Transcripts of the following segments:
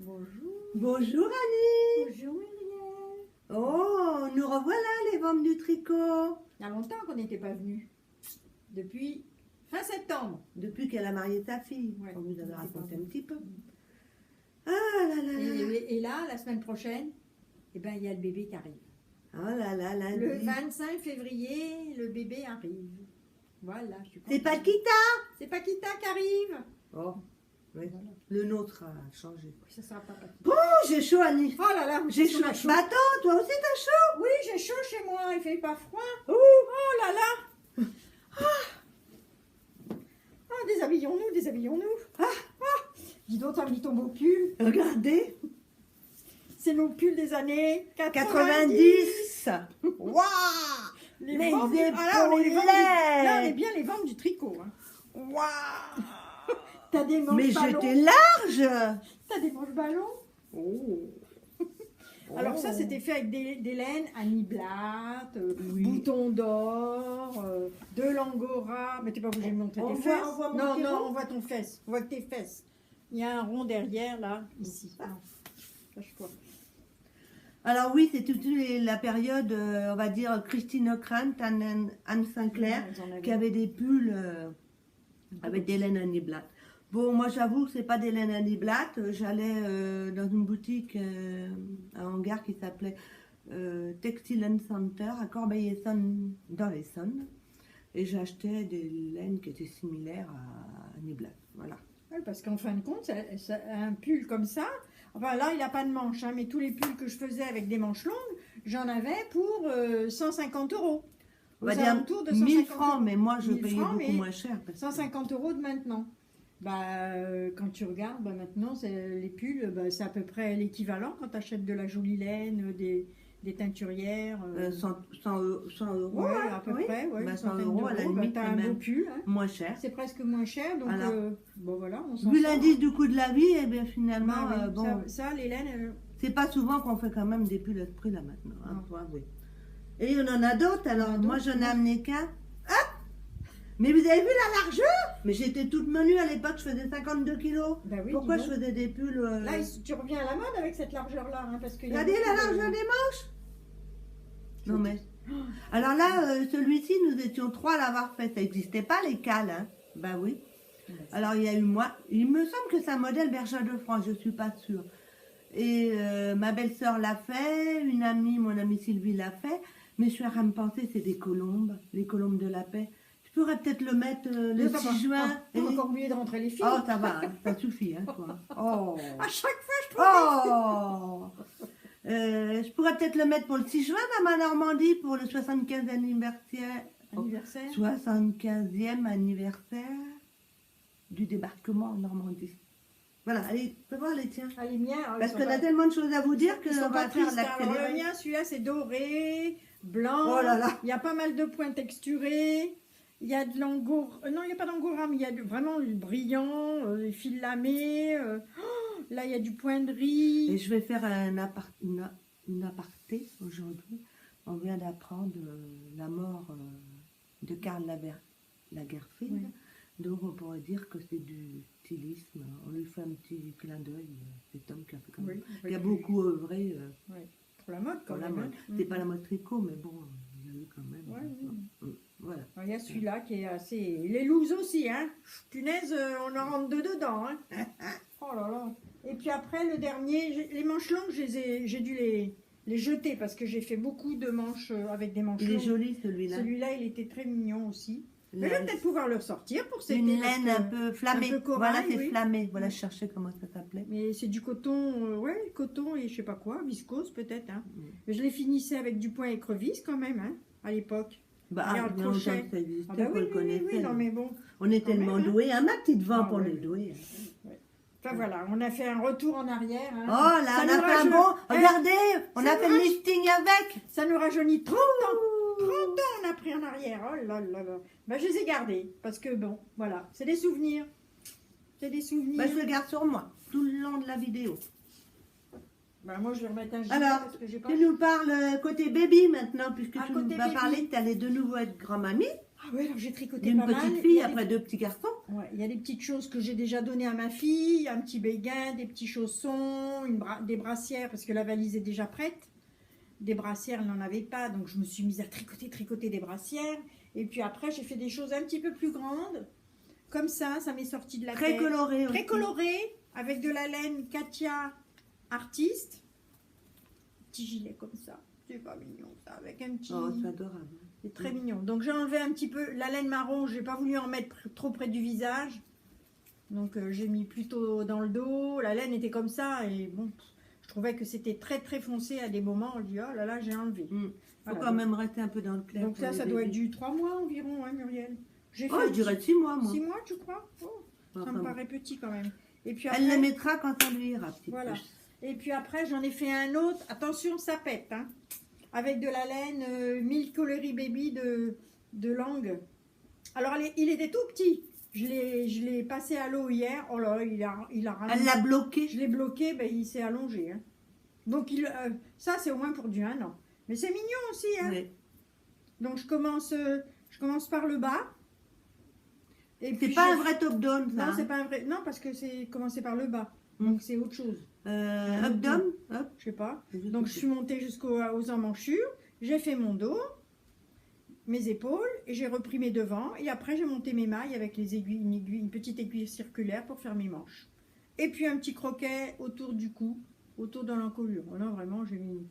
Bonjour. Bonjour Annie. Bonjour Muriel. Oh, nous revoilà les ventes du tricot. Il y a longtemps qu'on n'était pas venus. Depuis fin septembre. Depuis qu'elle a marié sa fille. Ouais, On vous avait on raconté était un petit peu. Ah là là là. Et là, la semaine prochaine, eh ben, il y a le bébé qui arrive. Oh là là là. Le 25 février, le bébé arrive. Voilà, je suis C'est contente. Paquita. C'est Paquita qui arrive. Oh, oui. Voilà. Le nôtre a changé. Ça sera pas Paquita. Oh, j'ai chaud Annie. Oh là là, J'ai chaud. on a chaud. Bah attends, toi aussi t'as chaud. Oui, j'ai chaud chez moi, il fait pas froid. Ouh. Oh là là. Ah, déshabillons-nous, déshabillons-nous. Dis donc, t'as mis ton beau pull. Regardez. C'est nos pulls des années 90. Waouh. Les Les ventes du- épaulettes. là, on est bien les ventes du tricot. Hein. Waouh. T'as des manches Mais ballons. j'étais large. T'as des manches ballons. Oh. Alors ça, c'était fait avec des laines Annie Blatt, Oui. boutons d'or, de l'angora. Mais t'es pas obligé de montrer On tes voit- fesses. on voit mon Non, petit non, rond. on voit ton fesse. On voit que tes fesses. Il y a un rond derrière, là, ici. Non. Cache-toi. Alors oui, c'est toute la période, on va dire, Christine Ockrent, Anne Sinclair, Elles en avaient. qui avait des pulls avec des laines Annie Blatt. Bon, moi j'avoue que c'est pas des laines Annie Blatt. J'allais dans une boutique à Hangar qui s'appelait Textile and Center à Corbeil-Essonnes dans l'Essonne. Et j'achetais des laines qui étaient similaires à Annie Blatt. Voilà. Ouais, parce qu'en fin de compte, un pull comme ça, enfin là, il n'a pas de manches, hein, mais tous les pulls que je faisais avec des manches longues, j'en avais pour 150 €. On va Aux dire alentours de 1000 150 francs, mais moi je 1000 payais francs, beaucoup mais moins cher. Parce que- 150 € de maintenant. Bah, quand tu regardes, bah, maintenant, les pulls, bah, c'est à peu près l'équivalent quand tu achètes de la jolie laine, des teinturières. 100 euros, Ouais, hein, à peu oui. près, ouais, Bah, une 100 centaine euros à la d'euros, bah, limite, t'as et un beau même pull, hein. moins cher. C'est presque moins cher, donc Alors, bon voilà, on s'en Vu sort. l'indice du coût de la vie, eh bien finalement, Bah oui, bon, ça, les laines, c'est pas souvent qu'on fait quand même des pulls à ce prix là maintenant. Hein, Non. faut avouer. Et on en a d'autres, alors Il y en a moi d'autres, j'en ai amené qu'un. Ah, mais vous avez vu la largeur? Mais j'étais toute menue à l'époque, je faisais 52 kilos. bah oui, Pourquoi dis je donc. faisais des pulls Là, tu reviens à la mode avec cette largeur-là, hein, parce que Regardez la largeur des manches. Non mais. Alors là, celui-ci, nous étions trois à l'avoir fait. Ça n'existait pas les cales, hein. Bah oui. Alors il y a eu moi. Il me semble que c'est un modèle Berger de France, je suis pas sûre. Et ma belle-sœur l'a fait, une amie, mon amie Sylvie l'a fait. Mais je suis à me penser, c'est des colombes, les colombes de la paix. Je pourrais peut-être le mettre le 6 juin. On a encore oublié de rentrer les filles. Oh, ça va, hein, ça suffit, hein, toi. Oh. À chaque fois, je trouve. Oh. Je pourrais peut-être le mettre pour le 6 juin dans ma Normandie pour le 75e anniversaire. Anniversaire. 75e anniversaire du débarquement en Normandie. Voilà, allez, fais voir les tiens. Ah, les miens. Parce qu'on a tellement de choses à vous dire Ils sont qu'on pas va faire tristes. Alors, le l'accéléré. mien, celui-là, c'est doré, blanc. Oh là là. Il y a pas mal de points texturés. Il y a de l'angora. Non, il n'y a pas d'angora, mais il y a vraiment du brillant, des fils lamés. Là, il y a du point de riz. Et je vais faire une aparté aujourd'hui. On vient d'apprendre la mort de Karl Lagerfeld. Oui. Donc on pourrait dire que c'est du stylisme. On lui fait un petit clin d'œil, cet homme qui a fait quand même. Oui, Il y a beaucoup œuvré pour la mode, quand pour la même. mode. hein. C'est pas la mode tricot, mais bon, il y a eu quand même. Ouais, oui. Voilà. Alors, il y a celui-là qui est assez. Les looses aussi, hein. Punaise, on en rentre deux dedans, hein. Oh là là. Et puis après, le dernier, les manches longues, j'ai dû les jeter parce que j'ai fait beaucoup de manches avec des manches Il est longues. joli celui-là. Celui-là, il était très mignon aussi. Mais je La- vais peut-être pouvoir le ressortir pour cet Une été, parce laine que- un peu flammée. un peu corail, Voilà, c'est oui. flammé. Voilà, je cherchais comment ça s'appelait. Mais c'est du coton, ouais, coton et je sais pas quoi, viscose peut-être. Hein. Mm. Mais je les finissais avec du point écrevisse quand même, hein, à l'époque. Bah, Regarde, il y a longtemps crochet. que ça existait, Ah bah qu'on oui, le oui, connaissait. oui, non mais bon. On est Quand tellement même, hein. doués. Hein, ma petite vent Ah pour ouais. les doués. Enfin voilà, on a fait un retour en arrière. Hein. Oh là, Ça on nous a fait un rajeunit- bon. hein, Regardez, on ça a nous fait le rajeunit- lifting avec. Ça nous rajeunit 30 ans. 30 ans on a pris en arrière. Oh là là là. Bah, je les ai gardés parce que bon, voilà, c'est des souvenirs. C'est des souvenirs. Bah, je le garde sur moi tout le long de la vidéo. Bah, moi je vais remettre un gilet Alors, parce que j'ai pas. tu nous parles côté baby maintenant, puisque Ah, tu nous côté vas baby. parler que tu allais de nouveau être grand-mamie Ah oui, alors j'ai tricoté d'une pas mal. petite Il y fille a des- après deux petits garçons. Ouais, il y a des petites choses que j'ai déjà données à ma fille, un petit béguin, des petits chaussons, des brassières, parce que la valise est déjà prête. Des brassières, elle n'en avait pas, donc je me suis mise à tricoter des brassières. Et puis après, j'ai fait des choses un petit peu plus grandes. Comme ça m'est sorti de la Très tête. coloré Très aussi. coloré, avec de la laine Katia Artiste. Petit gilet comme ça. C'est pas mignon ça, avec un petit... Oh, c'est adorable. C'est très mignon. Donc j'ai enlevé un petit peu la laine marron, j'ai pas voulu en mettre trop près du visage. Donc j'ai mis plutôt dans le dos. La laine était comme ça et bon, je trouvais que c'était très très foncé à des moments. On dit oh là là, j'ai enlevé. Faut Voilà, quand donc- même rester un peu dans le clair. Donc pour ça, les ça doit être bébés. du 3 mois environ, hein, Muriel. J'ai Oh, je dirais 6 mois, moi. 6 mois, tu crois? Oh, ça Enfin, me bon. paraît petit quand même. Et puis Elle les après, mettra quand ça lui ira, petite voilà. puce. Et puis après, j'en ai fait un autre. Attention, ça pète, hein. Avec de la laine 1000 coloris baby de langue. Alors, il était tout petit. Je l'ai passé à l'eau hier. Oh là, il a Elle ramené. l'a bloqué. Je l'ai bloqué, ben, il s'est allongé. Hein. Donc, ça, c'est au moins pour du 1 an. Mais c'est mignon aussi. Hein. Ouais. Donc, je commence par le bas. Et C'est puis, pas un vrai top down, ça. Non, c'est hein. pas un vrai. Non, parce que c'est commencé par le bas. Mm. Donc, c'est autre chose. Up down, hop. Je sais pas. Je Donc sais je suis montée jusqu'aux emmanchures, j'ai fait mon dos, mes épaules, et j'ai repris mes devants, et après j'ai monté mes mailles avec les aiguilles, une petite aiguille circulaire pour faire mes manches. Et puis un petit croquet autour du cou, autour de l'encolure. Oh non, vraiment, j'ai mis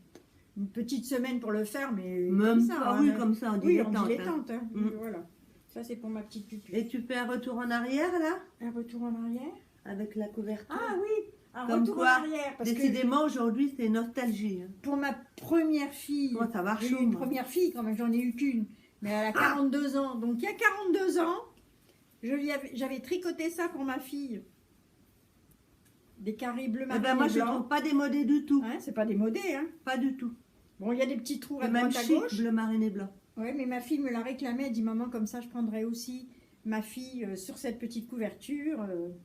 une petite semaine pour le faire, mais Même comme ça. pas, hein, oui, mais- comme ça, en oui, en dilettante. hein. dilettante. Hein. Mm. Voilà. Ça, c'est pour ma petite pupille. Et tu fais un retour en arrière, là, Un retour en arrière. avec la couverture. Ah oui, un Comme retour quoi, en arrière. Parce que Décidément, aujourd'hui, c'est nostalgie. hein. pour ma première fille, Moi, ça va j'ai eu chaud, une moi. première fille quand même, j'en ai eu qu'une, mais elle a 42 ans. Donc il y a 42 ans, j'avais tricoté ça pour ma fille. Des carrés bleu Eh marine ben, moi, et je ne blanc. trouve pas démodé du tout. Hein, c'est pas démodé, hein. Pas du tout. Bon, il y a des petits trous à C'est même droite à chic, gauche. bleu marine et blanc. Ouais, mais ma fille me l'a réclamé, elle dit maman, comme ça je prendrai aussi ma fille sur cette petite couverture.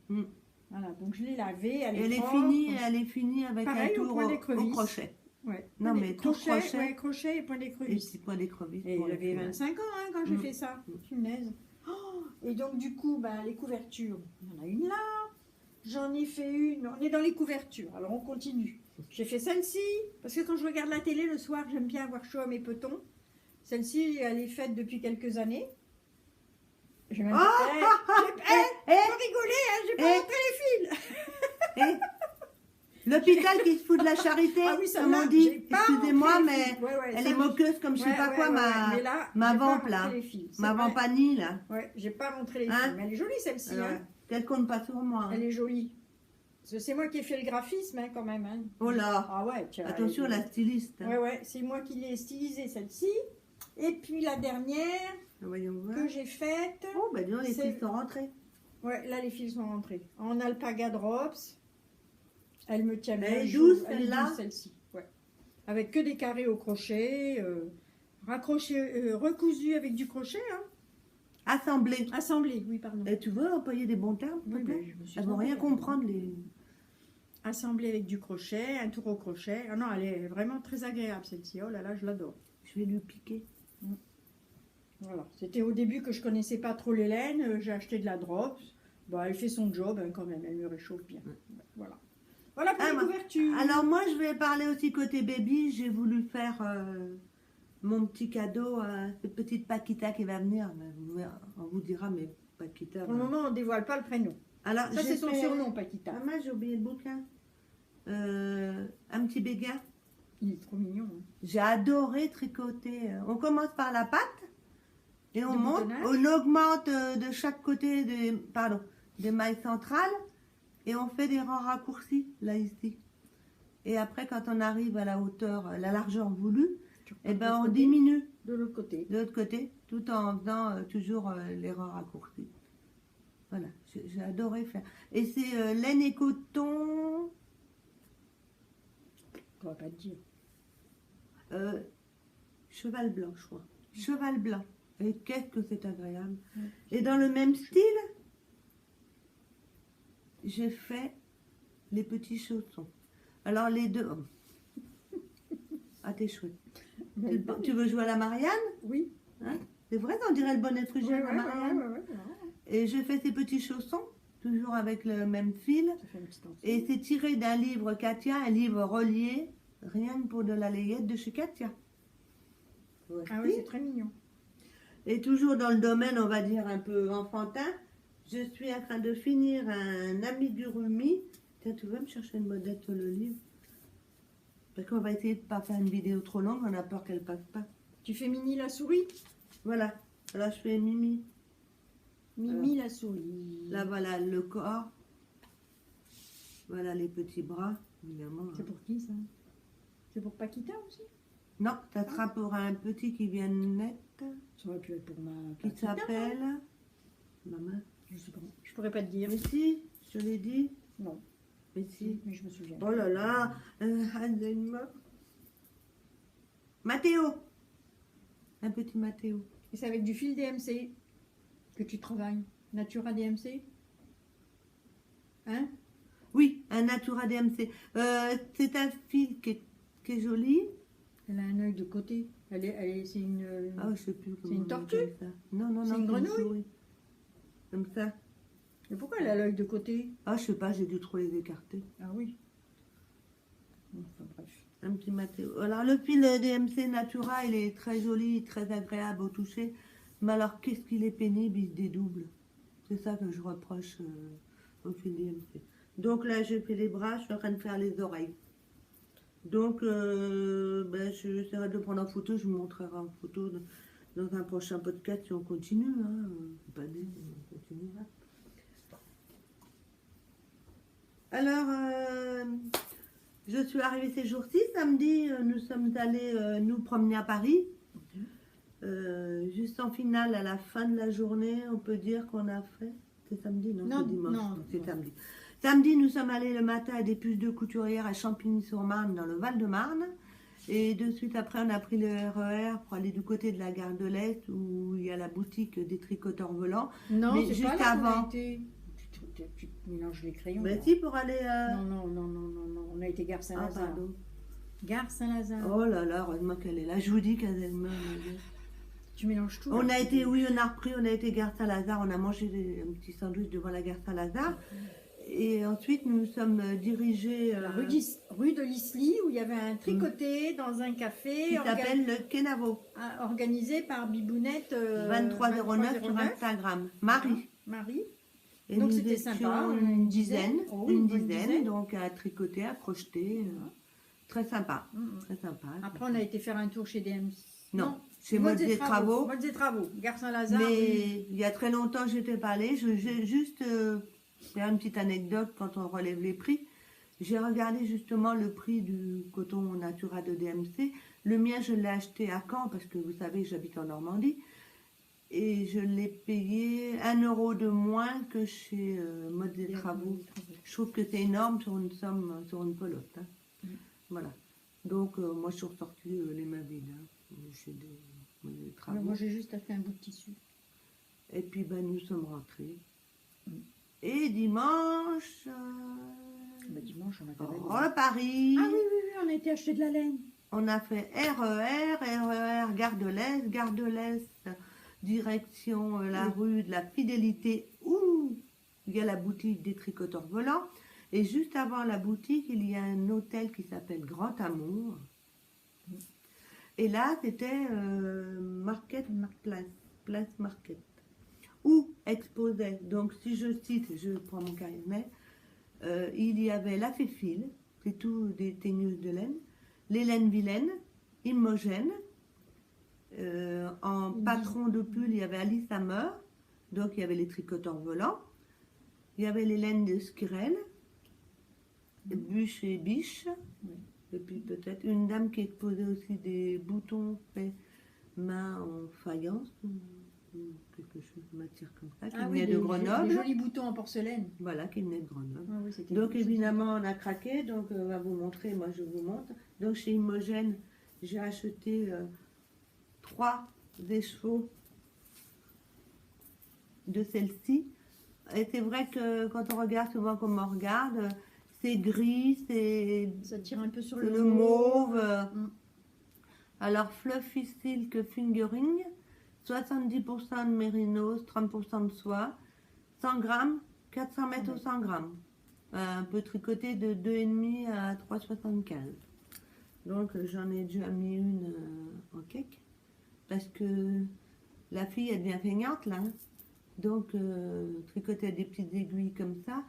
Mm. Voilà, donc je l'ai lavée, elle Et est propre. elle est finie avec Pareil, un au tour point au d'écrevisse. crochet. Ouais. Non, Point mais des- tout crochet. Ouais, crochet et point Et d'écrevisse. petit point d'écrevisse. Et pour les j'avais filles. 25 ans hein, quand j'ai Mm. fait ça. Punaise. Oh, et donc du coup, bah, les couvertures, il y en a une là. J'en ai fait une. On est dans les couvertures. Alors on continue. J'ai fait celle-ci parce que quand je regarde la télé le soir, j'aime bien avoir chaud à mes petons. Celle-ci, elle est faite depuis quelques années. J'ai même pas... faut rigoler, hein, j'ai pas montré les fils. Et l'hôpital qui se fout de la charité, Ah oui, comme celle-là, on dit, j'ai pas excusez-moi, montré les mais fils. Ouais, ouais, elle ça, est moqueuse comme je sais ouais, pas ouais, quoi, ouais, ma, mais là, ma j'ai pas vampe montré là. les fils. C'est Ma vrai. vampanie là. Ouais, j'ai pas montré les Hein fils. Mais elle est jolie celle-ci. Alors, Hein. qu'elle compte pas sur moi. hein. Elle est jolie. Parce que c'est moi qui ai fait le graphisme hein, quand même. Hein. Oh là, Ah ouais, tiens, attention elle est- la styliste. hein. Ouais, ouais, c'est moi qui l'ai stylisée celle-ci. Et puis la dernière Voyons voir. que j'ai faite. Oh, bah dis donc, les c'est- filles sont rentrées. Ouais, là les fils sont rentrés. En alpaga drops. Elle me tient bien. Elle est chaud. douce, Elle est celle-là douce, celle-ci. Ouais. Avec que des carrés au crochet. Recousu avec du crochet. Hein. Assemblées. Assemblé, oui, pardon. Et tu veux employer des bons termes Oui, peut-être mais je me suis Elles vont trompée, rien hein. comprendre les. Assemblée avec du crochet, un tour au crochet. Ah non, elle est vraiment très agréable celle-ci. Oh là là, je l'adore. Je vais lui piquer. Voilà. C'était au début que je connaissais pas trop les laines. J'ai acheté de la drops. Bah, elle fait son job hein, quand même. Elle me réchauffe bien. Voilà. Voilà pour Ah, les moi- couvertures. Alors moi, je vais parler aussi côté baby. J'ai voulu faire mon petit cadeau à cette petite Paquita qui va venir. On vous dira, mais Paquita. Pour le moment, on dévoile pas le prénom. Alors, Ça, j'ai c'est son fait- surnom, Paquita. Ah, moi, j'ai oublié le bouquin. Un petit béguin. Il est trop mignon. Hein. J'ai adoré tricoter. On commence par la patte et on Du monte. boutonnage. On augmente de chaque côté des mailles centrales et on fait des rangs raccourcis là ici. Et après, quand on arrive à la hauteur, la largeur voulue, Tu eh repars ben, de on l'autre côté. diminue De l'autre côté. de l'autre côté tout en faisant toujours les rangs raccourcis. Voilà, j'ai adoré faire. Et c'est laine et coton. On va pas te dire. Cheval blanc, je crois. Cheval blanc. Et qu'est-ce que c'est agréable. Ouais. Et dans le même style, j'ai fait les petits chaussons. Alors les deux... oh. Ah, t'es chouette. Tu veux jouer à la Marianne Oui. hein? C'est vrai, on dirait le bonnet Ouais, frugé ouais, de la ouais, Marianne. ouais, ouais, ouais. Et je fais ces petits chaussons, toujours avec le même fil. Ça fait un petit ensemble. Et c'est tiré d'un livre Katia, un livre relié, rien que pour de la layette de chez Katia. Ah oui, c'est très mignon. Et toujours dans le domaine, on va dire, un peu enfantin, je suis en train de finir un amigurumi. Tiens, tu veux me chercher une modèle sur le livre? Parce qu'on va essayer de ne pas faire une vidéo trop longue, on a peur qu'elle passe pas. Tu fais Mini la souris? Voilà, alors je fais Mimi. Mimi la souris. Là, voilà le corps. Voilà les petits bras, évidemment. C'est pour qui ça? C'est pour Paquita aussi? Non, ça sera pour un petit qui vient de naître, Ça aurait pu être pour ma qui Paquita. s'appelle... Maman. Je sais pas. Je pourrais pas te dire. Mais si, je te l'ai dit. Non, Mais si. mais je me souviens. Oh là là, Mathéo. Un petit Mathéo. Et c'est avec du fil DMC que tu travailles. Natura DMC? Hein? Oui, un Natura DMC. C'est un fil qui est joli. Elle a un œil de côté. C'est une. Ah, je sais plus comment une on dit tortue? ça. Non, non, C'est non. une grenouille? souris. Comme ça. Mais pourquoi elle a l'œil de côté? Ah, je sais pas, j'ai dû trop les écarter. Ah oui. Enfin bref. Un petit Mathéo. Alors, le fil DMC Natura, il est très joli, très agréable au toucher. Mais alors, qu'est-ce qu'il est pénible, il se dédouble. C'est ça que je reproche au fil DMC. Donc là, je fais les bras, je suis en train de faire les oreilles. Donc, je essaierai de prendre en photo, je vous montrerai en photo dans un prochain podcast si on continue. Hein. Pas dit, on continuera. Alors, je suis arrivée ces jours-ci. Samedi, nous sommes allés nous promener à Paris. Juste en finale, à la fin de la journée, on peut dire qu'on a fait... C'est samedi, non? Non, C'est dimanche. non, C'est non. samedi. Samedi, nous sommes allés le matin à des puces de couturière à Champigny-sur-Marne, dans le Val-de-Marne. Et de suite après, on a pris le RER pour aller du côté de la gare de l'Est, où il y a la boutique des tricoteurs volants. Non, Mais c'est juste pas là qu'on a avant. été. Tu mélanges les crayons. Mais là. si, pour aller... Non. On a été gare Ah, Saint-Lazare. pardon. Gare Saint-Lazare. Oh là là, heureusement qu'elle est là. Je vous dis qu'elle est là. Tu mélanges tout. On là. a été, oui, on a repris, on a été gare Saint-Lazare, on a mangé un petit sandwich devant la gare Saint-Lazare. Et ensuite, nous nous sommes dirigés La rue de l'Isly, où il y avait un tricoté dans un café qui s'appelle le Kenavo. organisé par Bibounette 2309 sur Instagram. Marie. Marie. Et Donc nous c'était étions sympa. une dizaine, Oh oui, une bonne dizaine, donc à tricoter, à crocheter. Très sympa. Mhm. Très sympa. Après, on a été faire un tour chez DMC. Non, chez Modes et Travaux. Modes et Travaux, gare Saint-Lazare. Mais il y a très longtemps, je t'ai parlé. J'ai juste faire une petite anecdote quand on relève les prix. J'ai regardé justement le prix du coton Natura de DMC. Le mien, je l'ai acheté à Caen parce que vous savez, j'habite en Normandie. Et je l'ai payé 1 euro de moins que chez Modes et Travaux. Je trouve que c'est énorme sur une somme, sur une pelote. Hein. Voilà. Donc, moi, je suis ressortie les mains vides. Hein, chez des Travaux. Moi, j'ai juste acheté un bout de tissu. Et puis, ben, nous sommes rentrés. Et dimanche, Dimanche, on a fait Paris. Ah oui, on a été acheter de la laine. On a fait RER, Gare de l'Est, direction la rue de la Fidélité, où il y a la boutique des tricoteurs volants. Et juste avant la boutique, il y a un hôtel qui s'appelle Grand Amour. Et là, c'était Place Market, où exposait, donc si je cite, je prends mon carnet, il y avait la Féfile, c'est tout des teigneuses de laine, les laines vilaines, Imogène, en patron de pull, il y avait Alice Hammer, donc il y avait les tricoteurs volants, il y avait les laines de Skirel, Bûche et Biche, et puis peut-être une dame qui exposait aussi des boutons faits main en faïence, ou quelque chose de matière comme ça, qui venait de Grenoble. Des jolis boutons en porcelaine. Voilà, qui venait de Grenoble. Ah oui, Donc évidemment, on a craqué, donc on va vous montrer, moi je vous montre. Donc chez Imogène, j'ai acheté 3 écheveaux de celle-ci. Et c'est vrai que quand on regarde, souvent comme on regarde, c'est gris, ça tire un peu sur le le mauve. Alors Fluffy Silk Fingering, 70% de mérinos, 30% de soie. 100 grammes, 400 mètres au 100 grammes. Un peu tricoté de 2,5 à 3,75. Donc j'en ai déjà mis une en cake. Parce que la fille elle devient feignante là. Donc tricoter des petites aiguilles comme ça.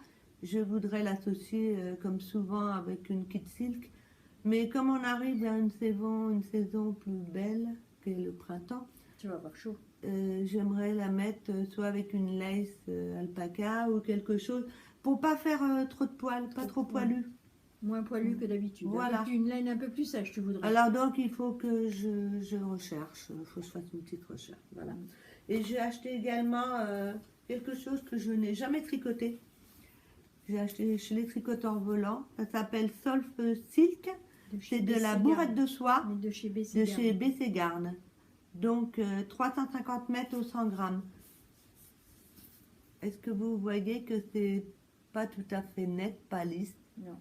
Je voudrais l'associer comme souvent avec une kit silk. Mais comme on arrive à une saison plus belle que le printemps, Tu vas avoir chaud. j'aimerais la mettre soit avec une lace alpaca ou quelque chose pour pas faire trop de poils, pas trop poilu. Moins poilu que d'habitude. Voilà. Avec une laine un peu plus sèche, tu voudrais. Alors donc il faut que je recherche, il faut que je fasse une petite recherche. Voilà. Et j'ai acheté également quelque chose que je n'ai jamais tricoté. J'ai acheté chez les tricoteurs volants. Ça s'appelle Solf Silk. C'est de la bourrette de soie Mais de chez BC de Garn. chez BC Garn. Donc 350 mètres au 100 grammes. Est-ce que vous voyez que c'est pas tout à fait net, pas lisse? Non.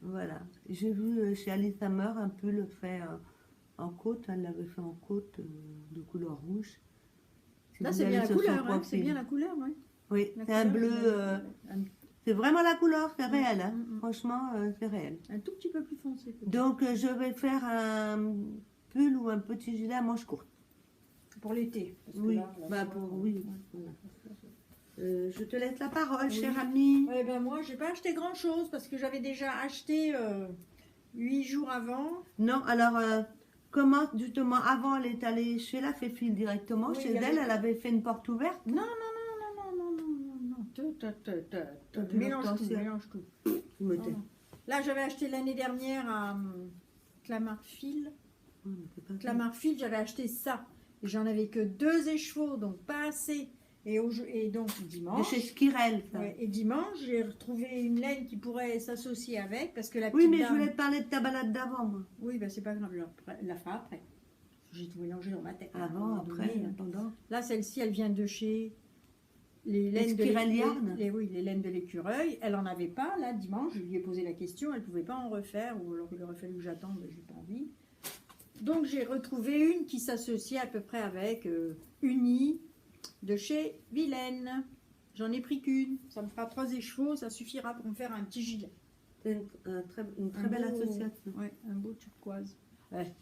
Voilà. J'ai vu chez Alice Hammer un peu le fait en côte. Elle l'avait fait en côte de couleur rouge. Si Là, vous c'est allez bien la sur son couleur. Hein. C'est profil. bien la couleur, oui. Oui, La c'est un couleur, bleu. C'est vraiment la couleur, c'est réel. Hein. Franchement, c'est réel. un tout petit peu plus foncé. peut-être. Donc, je vais faire un pull ou un petit gilet à manches courtes. Pour l'été. parce que Oui, là, la bah soie, pour oui. Voilà. Je te laisse la parole, Oui. chère amie. Ouais, ben moi, j'ai pas acheté grand chose parce que j'avais déjà acheté 8 jours avant. Non, alors, comment justement, avant, elle est allée chez la Féfile directement. Oui, Chez il y elle, avait- elle avait fait une porte ouverte. Non, non, non, non, non, non, non, non, non. Tu Mélange tout, l'attention. mélange tout. Je me Non, tais. non. Là, j'avais acheté l'année dernière à Clamarfil. Oh, mais c'est pas ça. Clamarfil, j'avais acheté ça. Et j'en avais que 2 écheveaux, donc pas assez. Et donc De dimanche. chez Skirel, ça. Ouais, et dimanche, j'ai retrouvé une laine qui pourrait s'associer avec, parce que la Oui, petite mais je dame... voulais te parler de ta balade d'avant, moi. Oui, ben c'est pas grave, je la ferai après. J'ai tout mélangé dans ma tête. à un Avant, moment après, donné, hein. pendant. Là, celle-ci, elle vient de chez les laines de Spirale Yarn. oui, les laines de l'écureuil. Elle en avait pas, là, dimanche. Je lui ai posé la question, elle pouvait pas en refaire, ou alors il aurait fallu que j'attende, mais j'ai pas envie. Donc, j'ai retrouvé une qui s'associe à peu près avec Uni de chez Vilaine. J'en ai pris qu'une. Ça me fera 3 écheveaux, ça suffira pour me faire un petit gilet. C'est une très belle beau- association. Ouais, un beau turquoise. Ouais,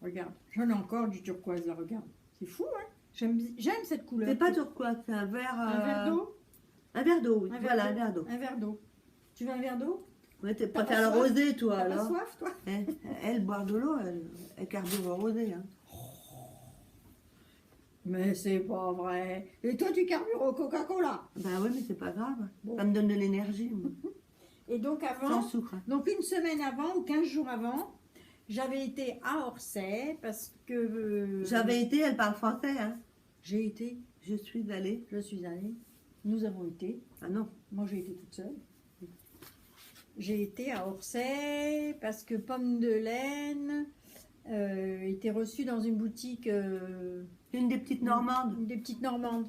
regarde, j'en ai encore du turquoise là, regarde. C'est fou, hein. J'aime cette couleur. C'est pas turquoise, c'est un vert. Un verre d'eau. Un verre d'eau, oui. Un verre Voilà, d'eau. un verre d'eau. Un verre d'eau. Tu veux un verre d'eau? Ouais, t'es T'as pas pas le soif rosé, toi, T'as pas alors. soif, toi? Elle, boire de l'eau, elle carbure au rosé. Hein. Mais c'est pas vrai. Et toi, tu carbures au Coca-Cola. Ben oui, mais c'est pas grave. Bon. Ça me donne de l'énergie, moi. Et donc Sans avant, sucre. Hein. donc une semaine avant ou 15 jours avant, j'avais été à Orsay parce que... J'avais été, elle parle français, hein. J'ai été, Je suis allée. je suis allée, nous avons été. Ah non. Moi, j'ai été toute seule. J'ai été à Orsay parce que Pomme de Laine était reçue dans une boutique, Une des petites Normandes. une des petites Normandes.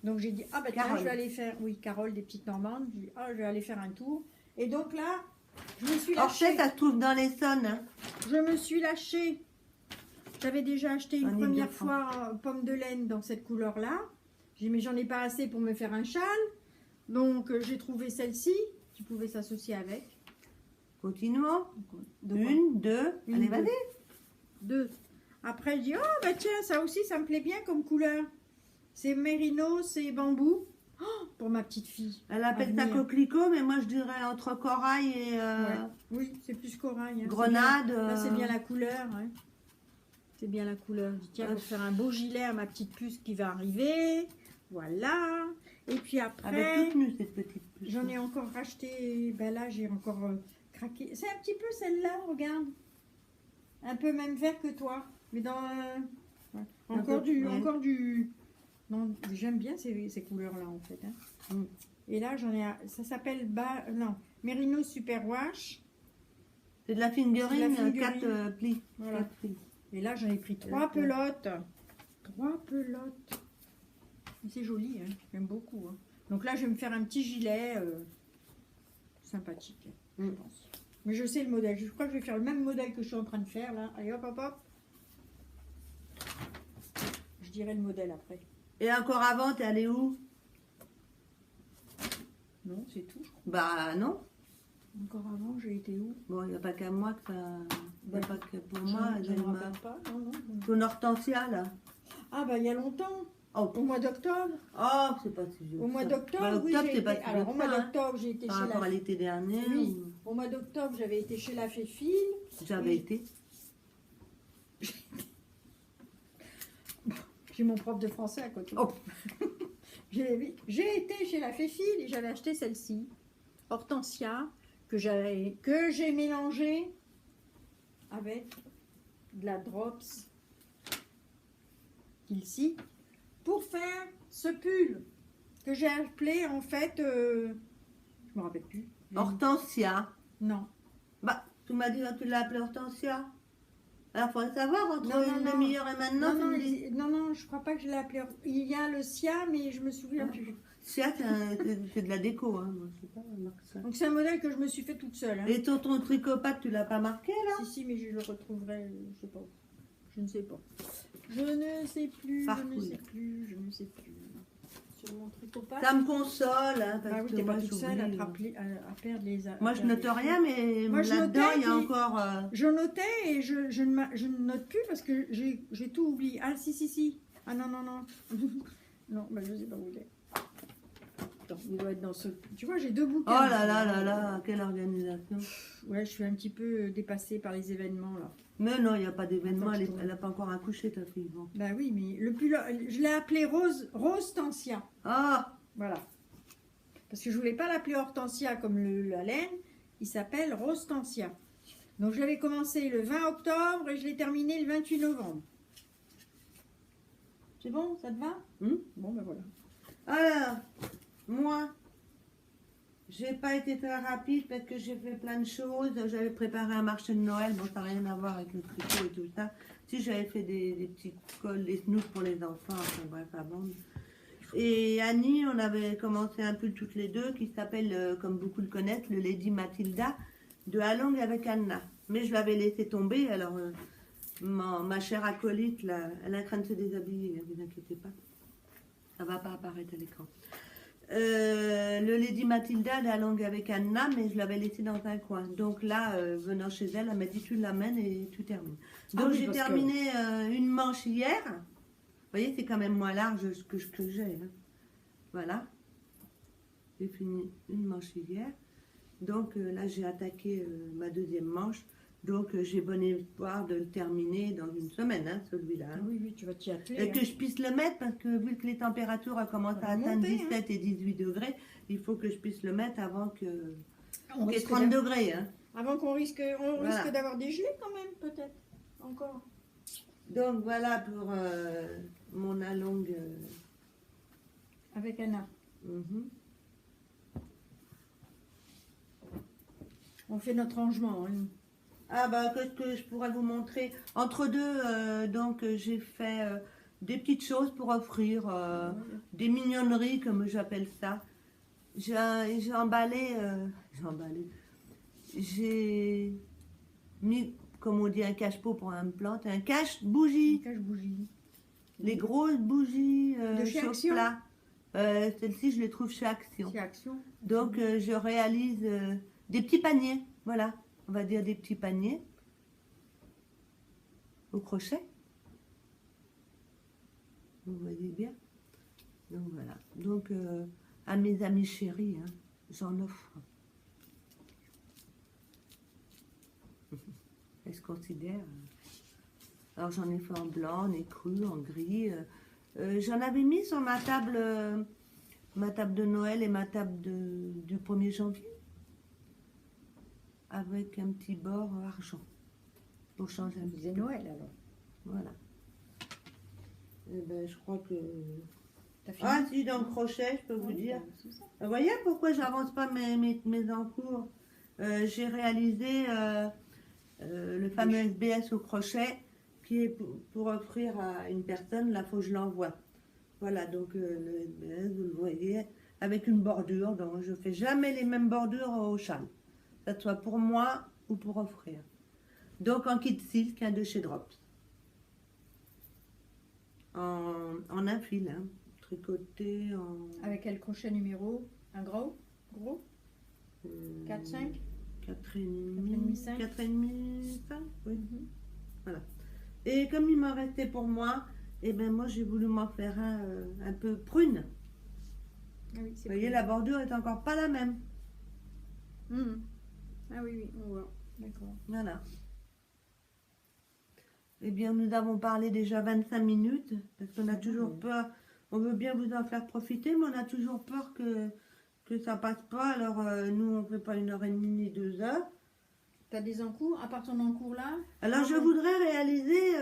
Donc j'ai dit, ah bah tiens, Carole. je vais aller faire, oui, Carole des petites Normandes. J'ai dit, ah, je vais aller faire un tour. Et donc là, je me suis Orsay, lâchée. ça se trouve dans l'Essonne. Hein. Je me suis lâchée. J'avais déjà acheté une En première Île-de-France. fois Pomme de Laine dans cette couleur-là. J'ai dit, mais j'en ai pas assez pour me faire un châle. Donc j'ai trouvé celle-ci qui pouvait s'associer avec. Continuons. De quoi? Une, deux. Une, Allez, deux. vas-y. 2. Après, je dis, oh, bah tiens, ça aussi, ça me plaît bien comme couleur. C'est mérino, c'est bambou. Oh, pour ma petite fille. Elle appelle ça venir. coquelicot, mais moi je dirais entre corail et Ouais. Oui, c'est plus corail. Hein. grenade. C'est bien, là, c'est bien la couleur. Hein. C'est bien la couleur. Je dis, tiens, Ouais. pour faire un beau gilet à ma petite puce qui va arriver. Voilà. Et puis Avec après, toute nue cette petite puce. j'en ai encore racheté. Ben là, j'ai encore craqué. C'est un petit peu celle-là, regarde. Un peu même vert que toi. Mais dans. Ouais. Un Encore, peu, du, ouais. encore du. Non, j'aime bien ces couleurs-là en fait. Hein. Mm. Et là, j'en ai. Ça s'appelle. Non, Merino Super Wash. C'est de la C'est de la fingering, fingering. 4 plis. Voilà. 4 plis. Et là, j'en ai pris 3 D'accord. pelotes. 3 pelotes. C'est joli, hein. J'aime beaucoup. Hein. Donc là, je vais me faire un petit gilet sympathique, je Mm. pense. Mais je sais le modèle. Je crois que je vais faire le même modèle que je suis en train de faire là. Allez, hop, hop, hop. Je dirai le modèle après. Et encore avant, t'es allé où? Non, c'est tout, je crois. Bah non. Encore avant, j'ai été où? Bon, il n'y a pas qu'à moi que ça... Il n'y a pas que pour moi. Je ne me rappelle pas. Non, non. Ton hortensia, là. Ah, bah, il y a longtemps. Oh, Au mois d'octobre. oh c'est pas si vieux. Au mois d'octobre, Bah, oui, octobre, j'ai c'est pas été... si Alors, vieux au mois que ça, hein. d'octobre, j'ai été Par chez rapport la... à l'été dernier, Oui. Au mois d'octobre, j'avais été chez la Féfile. j'avais Oui. été. J'ai mon prof de français à côté. Oh. J'ai été chez la Féfile et j'avais acheté celle-ci, Hortensia, que j'ai mélangée avec de la Drops Kilsi pour faire ce pull que j'ai appelé en fait, je me rappelle plus. Hortensia. Non. Bah, tu m'as dit que tu l'as appelé Hortensia. Alors, il faudrait savoir, entre Non, une non, demi-heure et maintenant, Non, tu me dis... non, je crois pas que je l'ai appelé. Il y a le Sia, mais je me souviens plus. Sia, c'est de la déco, hein. Moi, je sais pas, marque ça. Donc c'est un modèle que je me suis fait toute seule. Hein. Et ton tricot-patte, tu l'as pas marqué, là? Si, mais je le retrouverai, je sais pas. Je ne sais pas. Je ne sais plus, Farfouille. je ne sais plus. Sur mon tricot-patte. Ça me console, hein, parce Ah oui, que t'es moi, pas toute seule j'oublie. à perdre les... Moi, je note rien, mais Moi, je là-dedans, notais il y a qu'il- encore... Je notais et je ne note plus parce que j'ai tout oublié. Ah si. Ah non. Non, bah, je sais pas où il est. Attends, il doit être dans ce... Tu vois, j'ai deux Oh bouquins. là, quelle organisation. Ouais, je suis un petit peu dépassée par les événements là. Mais non, il n'y a pas d'événement, Attends, elle n'a pas encore accouché, ta fille. Bon. Bah oui, mais je l'ai appelé Rose Tansia. Ah, Voilà. Parce que je voulais pas l'appeler Hortensia comme la laine. Il s'appelle Rose Tansia. Donc je l'avais commencé le 20 octobre et je l'ai terminé le 28 novembre. C'est bon, ça te va? Bon, ben voilà. alors, moi, j'ai pas été très rapide parce que j'ai fait plein de choses. J'avais préparé un marché de Noël, bon, ça n'a rien à voir avec le tricot et tout ça. Si, j'avais fait des petits cols, des snoops pour les enfants, enfin bref, avant. Et Annie, on avait commencé un peu toutes les deux, qui s'appelle, comme beaucoup le connaissent, le Lady Matilda, de Along avec Anna. Mais je l'avais laissé tomber, alors ma chère acolyte, là, elle a craint de se déshabiller, ne vous inquiétez pas. Ça va pas apparaître à l'écran. Le Lady Matilda d'Along avec Anna, mais je l'avais laissé dans un coin. Donc là, venant chez elle, elle m'a dit tu l'amènes et tu termines. Donc oui, j'ai parce terminé une manche hier. Vous voyez, c'est quand même moins large que j'ai. Hein. Voilà. J'ai fini une manche hier. Donc là, j'ai attaqué ma deuxième manche. Donc j'ai bon espoir de le terminer dans une semaine, hein, celui-là. Hein. Oui, tu vas t'y atteler. Et que je puisse le mettre parce que vu que les températures commencent à atteindre 17 et 18 degrés, il faut que je puisse le mettre avant que On qu'il y ait risque 30 degrés. Hein. Avant qu'on risque Voilà. d'avoir des gelées quand même, peut-être. Encore. Donc voilà pour mon Along. Avec Anna. On fait notre rangement. Hein. Ah bah qu'est-ce que je pourrais vous montrer? Entre deux, donc j'ai fait des petites choses pour offrir, des mignonneries comme j'appelle ça. J'ai emballé, j'ai mis, comme on dit, un cache-pot pour une plante, un cache-bougie. Cache-bougie. Les grosses bougies De chez Action. chauffe-plat. Celles-ci, je les trouve chez Action. C'est Action. Donc, je réalise des petits paniers. Voilà, on va dire des petits paniers au crochet. Vous voyez bien. Donc, voilà. Donc, à mes amis chéris, hein, j'en offre. Elles se considèrent. Alors, j'en ai fait en blanc, en écru, en gris. J'en avais mis sur ma table de Noël et ma table du 1er janvier. Avec un petit bord argent. Pour changer un On petit disait peu. Noël alors. Voilà. Et ben, je crois que... T'as fini? Ah, si, dans le crochet, je peux vous Oui, dire. bah, c'est ça. Vous voyez pourquoi j'avance pas mes encours? J'ai réalisé le fameux SBS au crochet qui est pour offrir à une personne, là, il faut que je l'envoie. Voilà, donc le SBS, vous le voyez, avec une bordure. Donc, je fais jamais les mêmes bordures au châle. Que ce soit pour moi ou pour offrir. Donc, en kit silk, un de chez Drops. En un fil, hein, tricoté en... Avec quel crochet numéro? Un gros? Gros 4, 5 4,5, 5. 4,5, 5, oui. Mhm. Voilà. Et comme il m'en restait pour moi, et ben moi j'ai voulu m'en faire un peu prune. Ah oui, Vous c'est voyez, cool. la bordure est encore pas la même. Mhm. Ah oui, oui, on voit. D'accord. Voilà. Eh bien, nous avons parlé déjà 25 minutes, parce qu'on a toujours peur, on veut bien vous en faire profiter, mais on a toujours peur que ça passe pas. Alors, nous, on ne fait pas 1h30 ni 2 heures. Tu as des encours, à part ton encours là? Alors, je voudrais réaliser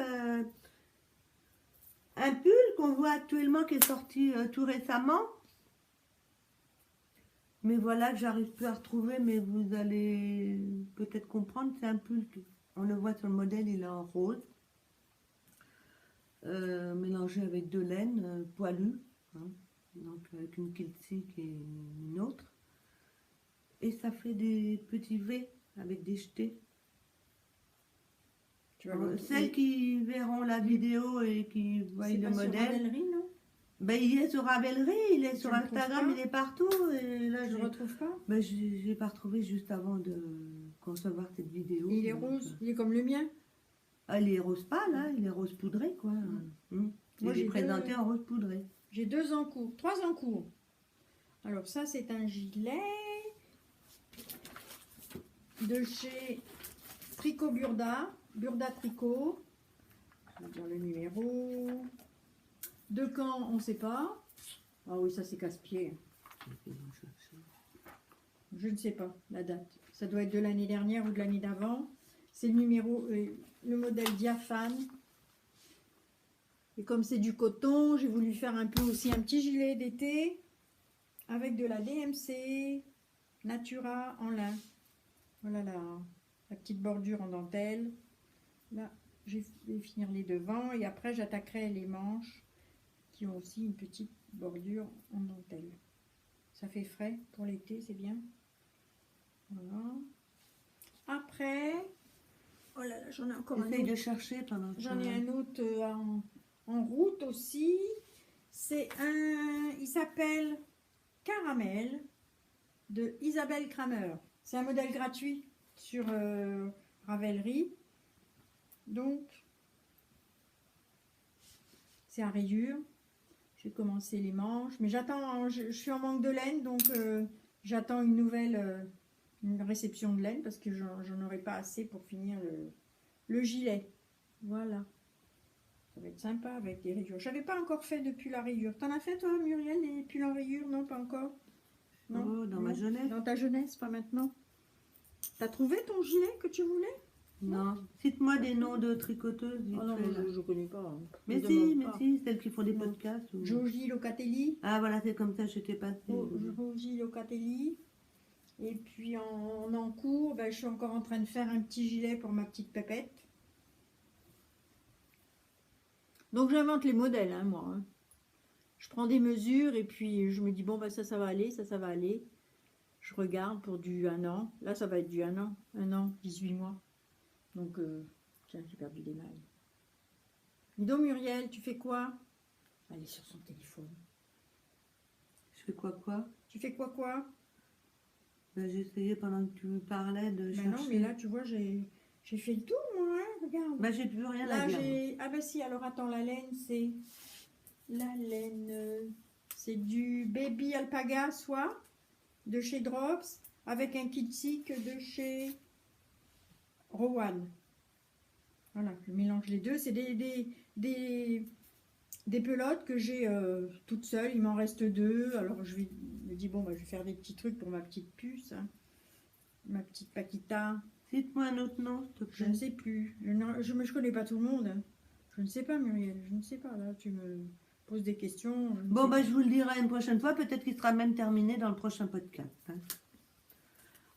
un pull qu'on voit actuellement, qui est sorti tout récemment. Mais voilà, que j'arrive plus à retrouver, mais vous allez peut-être comprendre. C'est un pull, on le voit sur le modèle, il est en rose. Mélangé avec de laine poilue, hein, donc avec une kiltsique et une autre. Et ça fait des petits V avec des jetés. Celles qui verront la vidéo et qui voient le modèle. Sur Ravelry, non? Ben, il est sur Ravelry, il est sur le Instagram, trouves pas? il est partout. Et là, Je le retrouve pas. ben, je l'ai pas retrouvé juste avant de concevoir cette vidéo. Il est donc, rose, il est comme le mien. Ah, il est rose pâle, hein, il est rose poudré, quoi. Moi, Il est j'ai présenté en rose poudré. J'ai 2 encours, 3 encours. Alors ça, c'est un gilet de chez Tricot Burda, Burda Tricot. Je vais dire le numéro. De quand, on ne sait pas. Ah oui, ça c'est casse-pied. Je ne sais pas la date. Ça doit être de l'année dernière ou de l'année d'avant. C'est le numéro, le modèle diaphane. Et comme c'est du coton, j'ai voulu faire un peu aussi un petit gilet d'été avec de la DMC Natura en lin. Voilà la petite bordure en dentelle. Là, je vais finir les devants et après j'attaquerai les manches qui ont aussi une petite bordure en dentelle. Ça fait frais pour l'été, c'est bien. Voilà. Après, oh là là, j'en ai encore un Essaye autre. de chercher pendant que J'en ai un autre en route aussi. C'est il s'appelle Caramel de Isabelle Kramer. C'est un modèle gratuit sur Ravelry. Donc, c'est à rayures. J'ai commencé les manches, mais j'attends. Je suis en manque de laine, donc j'attends une nouvelle une réception de laine parce que j'en aurai pas assez pour finir le gilet. Voilà. Ça va être sympa avec des rayures. J'avais pas encore fait depuis la rayure. T'en as fait toi, Muriel, des pulls en rayures? Non, pas encore. Non, oh, dans ma jeunesse. Dans ta jeunesse, pas maintenant. T'as trouvé ton gilet que tu voulais? Non. Cite-moi des noms de tricoteuses. Oh non, je connais pas. Hein. Mais si, celles qui font des podcasts. Ou... Joji Locatelli. Ah voilà, c'est comme ça, je t'ai passé. Joji Locatelli. Et puis en encours, ben, je suis encore en train de faire un petit gilet pour ma petite pépette. Donc j'invente les modèles, hein, moi. Hein. Je prends des mesures et puis je me dis, bon, ben, ça va aller, ça va aller. Je regarde pour du 1 an. Là, ça va être du 1 an. 1 an, 18 mois. Donc, tiens, j'ai perdu des mailles. Dis donc, Muriel, tu fais quoi? Elle est sur son téléphone. Je fais quoi? Tu fais quoi? Ben, j'ai essayé pendant que tu parlais de chercher. Non, mais là, tu vois, j'ai fait le tour, moi, hein, regarde. Ben, j'ai plus rien Là, à dire. ah ben si, alors attends, la laine, c'est... La laine, c'est du Baby Alpaga soie de chez Drops avec un kiltsique de chez Rowan. Voilà, je mélange les deux. C'est des pelotes que j'ai toutes seules. Il m'en reste 2. Alors je me dis, bon, bah, je vais faire des petits trucs pour ma petite puce. Hein. Ma petite Paquita. Cite-moi un autre nom, s'il te plaît. Je ne sais plus. Je connais pas tout le monde. Je ne sais pas, Muriel. Je ne sais pas. Là, tu me poses des questions. Bon, bah, je vous le dirai une prochaine fois. Peut-être qu'il sera même terminé dans le prochain podcast. Hein.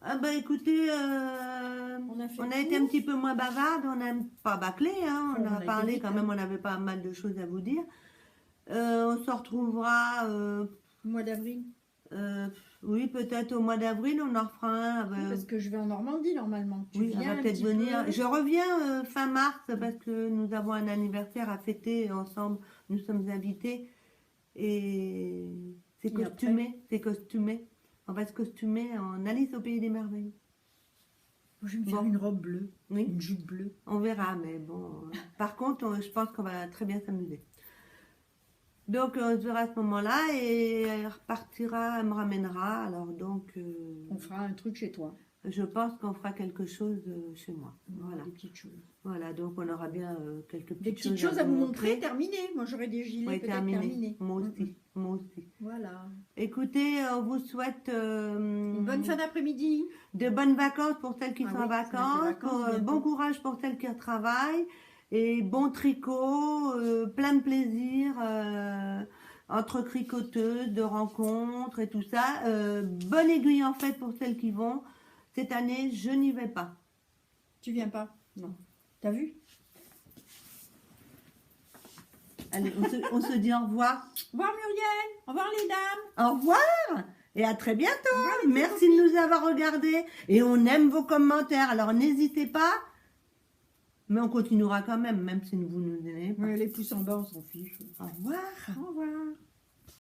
Ah bah écoutez, on a été un petit peu moins bavarde, on n'a pas bâclé, hein, on a parlé quand même, on avait pas mal de choses à vous dire. On se retrouvera au mois d'avril. Oui, peut-être au mois d'avril, on en refera un. Oui, parce que je vais en Normandie normalement. Oui, on va peut-être venir. Je reviens fin mars parce que nous avons un anniversaire à fêter ensemble. Nous sommes invités et c'est costumé. On va se costumer en Alice au pays des merveilles. Moi, je vais me faire Bon. une robe bleue, Oui, une jupe bleue. on verra, mais bon. Par contre, je pense qu'on va très bien s'amuser. Donc, on se verra à ce moment-là et elle repartira, elle me ramènera. Alors, donc, On fera un truc chez toi. je pense qu'on fera quelque chose chez moi. Voilà. Des petites choses. Voilà, donc on aura bien quelques Des petites petites choses à vous montrer, montrer. terminé. Moi, j'aurais des gilets Oui, peut-être terminé. terminés. Moi aussi, moi aussi. Voilà. Écoutez, on vous souhaite Une bonne fin d'après-midi. de bonnes vacances pour celles qui Ah sont oui, en ça va être les vacances, vacances bientôt. bon courage pour celles qui travaillent, et bon tricot, plein de plaisir entre cricoteuses, de rencontres et tout ça. Bonne aiguille en fait pour celles qui vont. Cette année, je n'y vais pas. Tu viens pas? Non. T'as vu? Allez, on se dit au revoir. Au revoir Muriel. Au revoir les dames. Au revoir et à très bientôt. Au revoir, les petites Merci de nous avoir regardés et on aime vos commentaires. Alors n'hésitez pas, mais on continuera quand même si vous nous aimez pas. Ouais, les pouces en bas, on s'en fiche. Au revoir. Au revoir.